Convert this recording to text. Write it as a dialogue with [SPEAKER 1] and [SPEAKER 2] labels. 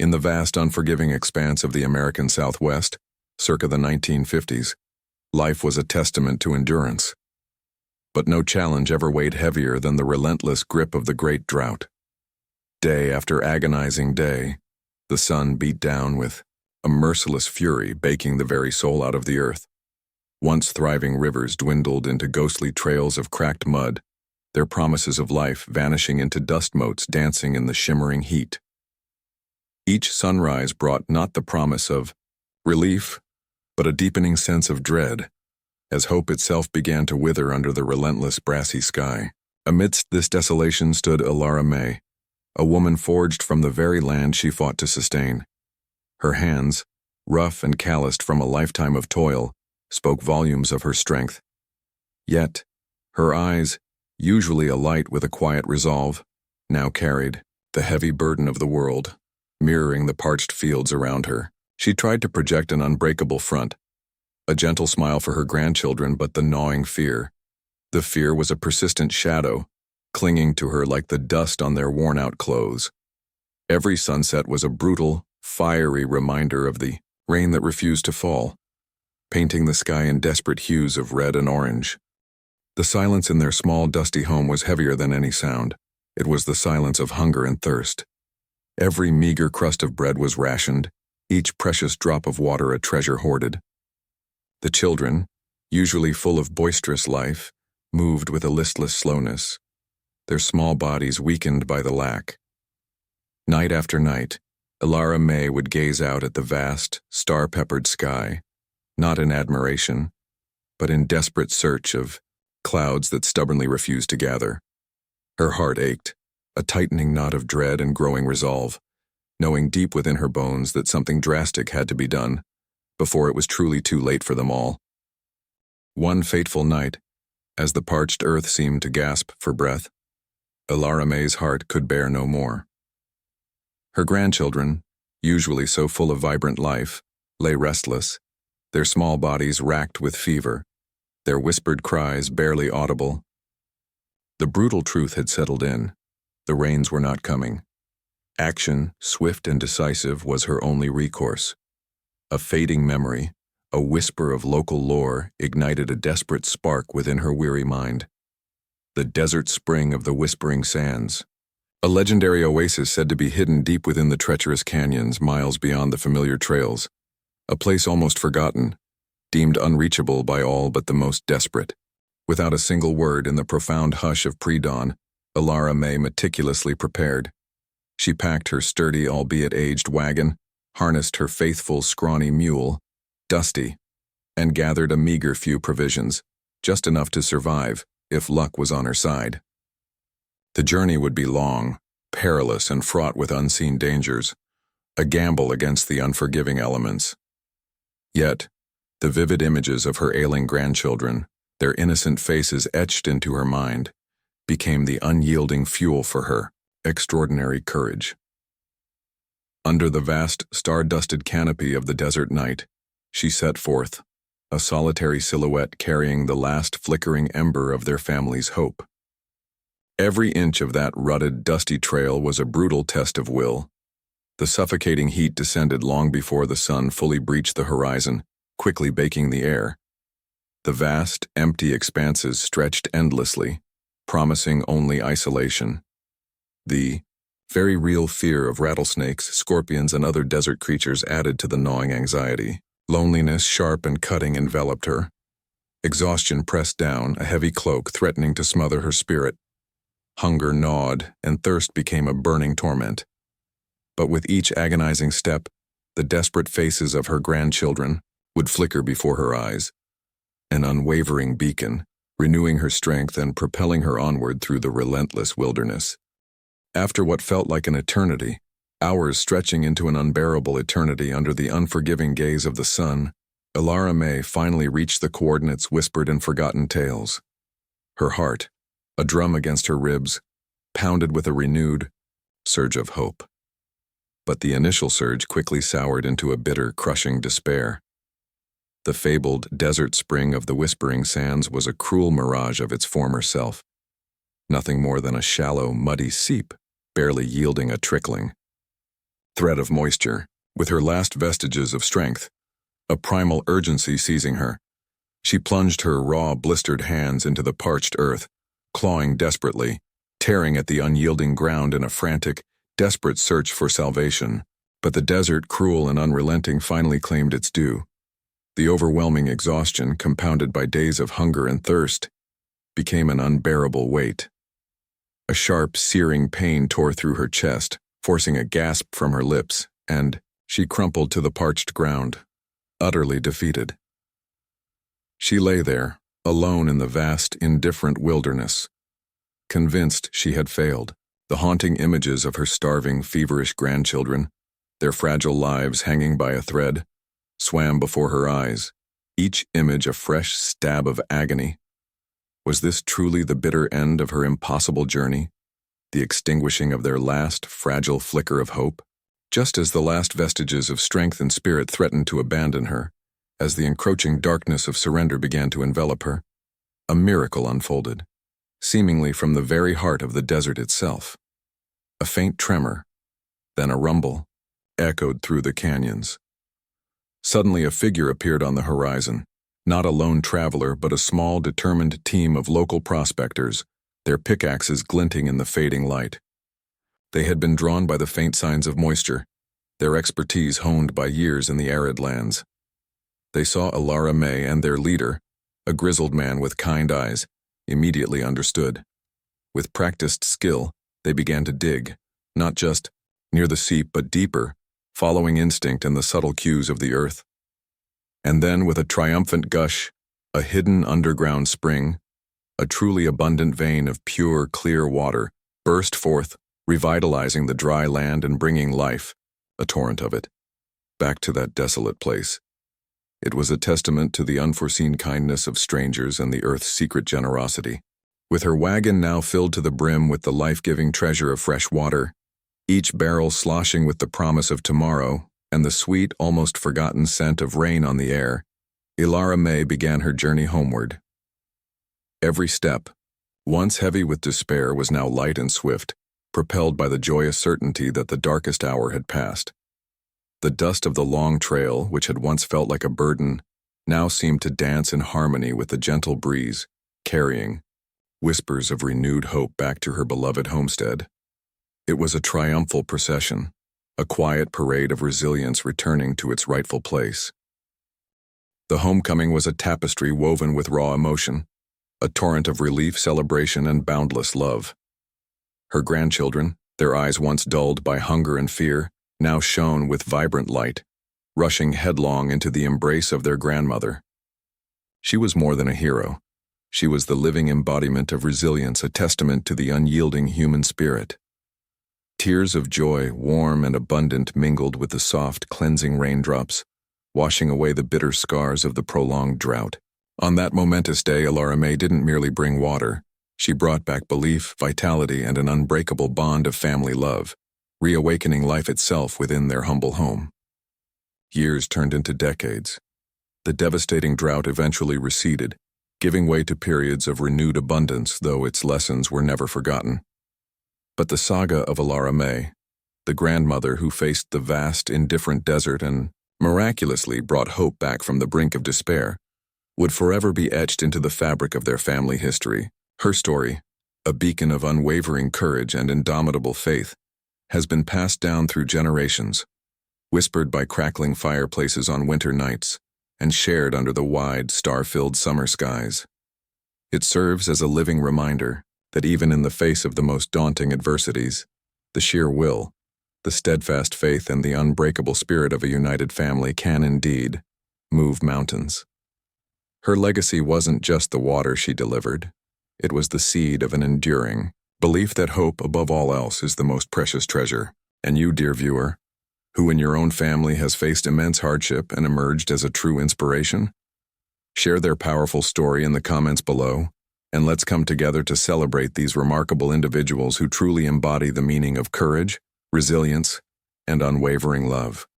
[SPEAKER 1] In the vast, unforgiving expanse of the American Southwest, circa the 1950s, life was a testament to endurance. But no challenge ever weighed heavier than the relentless grip of the Great Drought. Day after agonizing day, the sun beat down with a merciless fury, baking the very soul out of the earth. Once thriving rivers dwindled into ghostly trails of cracked mud, their promises of life vanishing into dust motes dancing in the shimmering heat. Each sunrise brought not the promise of relief, but a deepening sense of dread, as hope itself began to wither under the relentless brassy sky. Amidst this desolation stood Elara Mae, a woman forged from the very land she fought to sustain. Her hands, rough and calloused from a lifetime of toil, spoke volumes of her strength. Yet, her eyes, usually alight with a quiet resolve, now carried the heavy burden of the world, mirroring the parched fields around her. She tried to project an unbreakable front, a gentle smile for her grandchildren, but the gnawing fear. The fear was a persistent shadow, clinging to her like the dust on their worn-out clothes. Every sunset was a brutal, fiery reminder of the rain that refused to fall, painting the sky in desperate hues of red and orange. The silence in their small, dusty home was heavier than any sound. It was the silence of hunger and thirst. Every meager crust of bread was rationed, each precious drop of water a treasure hoarded. The children, usually full of boisterous life, moved with a listless slowness, their small bodies weakened by the lack. Night after night, Elara Mae would gaze out at the vast, star-peppered sky, not in admiration, but in desperate search of clouds that stubbornly refused to gather. Her heart ached, a tightening knot of dread and growing resolve, knowing deep within her bones that something drastic had to be done, before it was truly too late for them all. One fateful night, as the parched earth seemed to gasp for breath, Elara Mae's heart could bear no more. Her grandchildren, usually so full of vibrant life, lay restless, their small bodies racked with fever, their whispered cries barely audible. The brutal truth had settled in. The rains were not coming. Action, swift and decisive, was her only recourse. A fading memory, a whisper of local lore, ignited a desperate spark within her weary mind. The desert spring of the Whispering Sands, a legendary oasis said to be hidden deep within the treacherous canyons miles beyond the familiar trails, a place almost forgotten, deemed unreachable by all but the most desperate. Without a single word, in the profound hush of pre-dawn, Elara Mae meticulously prepared. She packed her sturdy, albeit aged wagon, harnessed her faithful, scrawny mule, Dusty, and gathered a meager few provisions, just enough to survive, if luck was on her side. The journey would be long, perilous, and fraught with unseen dangers, a gamble against the unforgiving elements. Yet, the vivid images of her ailing grandchildren, their innocent faces etched into her mind, became the unyielding fuel for her extraordinary courage. Under the vast, star-dusted canopy of the desert night, she set forth, a solitary silhouette carrying the last flickering ember of their family's hope. Every inch of that rutted, dusty trail was a brutal test of will. The suffocating heat descended long before the sun fully breached the horizon, quickly baking the air. The vast, empty expanses stretched endlessly, promising only isolation. The very real fear of rattlesnakes, scorpions, and other desert creatures added to the gnawing anxiety. Loneliness, sharp and cutting, enveloped her. Exhaustion pressed down, a heavy cloak threatening to smother her spirit. Hunger gnawed, and thirst became a burning torment. But with each agonizing step, the desperate faces of her grandchildren would flicker before her eyes, an unwavering beacon, renewing her strength and propelling her onward through the relentless wilderness. After what felt like an eternity, hours stretching into an unbearable eternity under the unforgiving gaze of the sun, Elara Mae finally reached the coordinates whispered in forgotten tales. Her heart, a drum against her ribs, pounded with a renewed surge of hope. But the initial surge quickly soured into a bitter, crushing despair. The fabled desert spring of the Whispering Sands was a cruel mirage of its former self. Nothing more than a shallow, muddy seep, barely yielding a trickling. thread of moisture, with her last vestiges of strength, a primal urgency seizing her. She plunged her raw, blistered hands into the parched earth, clawing desperately, tearing at the unyielding ground in a frantic, desperate search for salvation. But the desert, cruel and unrelenting, finally claimed its due. The overwhelming exhaustion, compounded by days of hunger and thirst, became an unbearable weight. A sharp, searing pain tore through her chest, forcing a gasp from her lips, and she crumpled to the parched ground, utterly defeated. She lay there, alone in the vast, indifferent wilderness, convinced she had failed. The haunting images of her starving, feverish grandchildren, their fragile lives hanging by a thread, swam before her eyes, each image a fresh stab of agony. Was this truly the bitter end of her impossible journey, the extinguishing of their last, fragile flicker of hope? Just as the last vestiges of strength and spirit threatened to abandon her, as the encroaching darkness of surrender began to envelop her, a miracle unfolded, seemingly from the very heart of the desert itself. A faint tremor, then a rumble, echoed through the canyons. Suddenly a figure appeared on the horizon, not a lone traveler but a small, determined team of local prospectors, their pickaxes glinting in the fading light. They had been drawn by the faint signs of moisture, their expertise honed by years in the arid lands. They saw Elara Mae and their leader, a grizzled man with kind eyes, immediately understood. With practiced skill, they began to dig, not just near the seep but deeper, following instinct and the subtle cues of the earth. And then, with a triumphant gush, a hidden underground spring, a truly abundant vein of pure, clear water, burst forth, revitalizing the dry land and bringing life, a torrent of it, back to that desolate place. It was a testament to the unforeseen kindness of strangers and the earth's secret generosity. With her wagon now filled to the brim with the life-giving treasure of fresh water, each barrel sloshing with the promise of tomorrow and the sweet, almost forgotten scent of rain on the air, Elara Mae began her journey homeward. Every step, once heavy with despair, was now light and swift, propelled by the joyous certainty that the darkest hour had passed. The dust of the long trail, which had once felt like a burden, now seemed to dance in harmony with the gentle breeze, carrying whispers of renewed hope back to her beloved homestead. It was a triumphal procession, a quiet parade of resilience returning to its rightful place. The homecoming was a tapestry woven with raw emotion, a torrent of relief, celebration, and boundless love. Her grandchildren, their eyes once dulled by hunger and fear, now shone with vibrant light, rushing headlong into the embrace of their grandmother. She was more than a hero. She was the living embodiment of resilience, a testament to the unyielding human spirit. Tears of joy, warm and abundant, mingled with the soft, cleansing raindrops, washing away the bitter scars of the prolonged drought. On that momentous day, Elara Mae didn't merely bring water. She brought back belief, vitality, and an unbreakable bond of family love, reawakening life itself within their humble home. Years turned into decades. The devastating drought eventually receded, giving way to periods of renewed abundance, though its lessons were never forgotten. But the saga of Elara Mae, the grandmother who faced the vast, indifferent desert and miraculously brought hope back from the brink of despair, would forever be etched into the fabric of their family history. Her story, a beacon of unwavering courage and indomitable faith, has been passed down through generations, whispered by crackling fireplaces on winter nights, and shared under the wide, star-filled summer skies. It serves as a living reminder that even in the face of the most daunting adversities, the sheer will, the steadfast faith, and the unbreakable spirit of a united family can indeed move mountains. Her legacy wasn't just the water she delivered. It was the seed of an enduring belief that hope, above all else, is the most precious treasure. And you, dear viewer, who in your own family has faced immense hardship and emerged as a true inspiration, share their powerful story in the comments below, and let's come together to celebrate these remarkable individuals who truly embody the meaning of courage, resilience, and unwavering love.